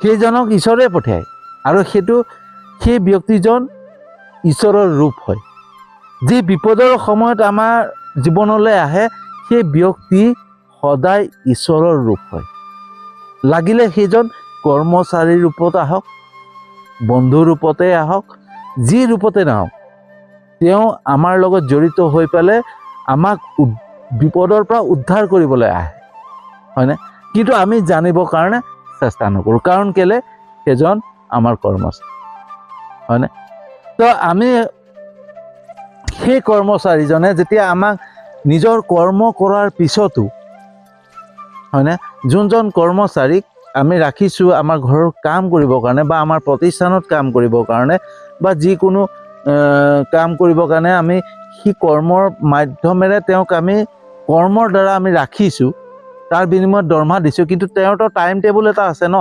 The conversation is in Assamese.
সেইজনক ঈশ্বৰে পঠিয়ায় আৰু সেই ব্যক্তিজন ঈশ্বৰৰ ৰূপ হয়। যি বিপদৰ সময়ত আমাৰ জীৱনলৈ আহে সেই ব্যক্তি সদায় ঈশ্বৰৰ ৰূপ হয়। লাগিলে সেইজন কৰ্মচাৰীৰ ৰূপত আহক, বন্ধু ৰূপতে আহক, যি ৰূপতে নাহক, তেওঁ আমাৰ লগত জড়িত হৈ পেলাই আমাক বিপদৰ পৰা উদ্ধাৰ কৰিবলৈ আহে, হয়নে? কিন্তু আমি জানিবৰ কাৰণে চেষ্টা নকৰোঁ। কাৰণ কেলে? সেইজন আমাৰ কৰ্মচাৰী, হয়নে? তো আমি সেই কৰ্মচাৰীজনে যেতিয়া আমাক নিজৰ কৰ্ম কৰাৰ পিছতো, হয়নে, যোনজন কৰ্মচাৰীক আমি ৰাখিছোঁ আমাৰ ঘৰৰ কাম কৰিবৰ কাৰণে বা আমাৰ প্ৰতিষ্ঠানত কাম কৰিবৰ কাৰণে বা যিকোনো কাম কৰিবৰ কাৰণে আমি সেই কৰ্মৰ মাধ্যমেৰে তেওঁক আমি কৰ্মৰ দ্বাৰা আমি ৰাখিছোঁ, তাৰ বিনিময়ত দৰমহা দিছোঁ, কিন্তু তেওঁৰতো টাইম টেবুল এটা আছে ন।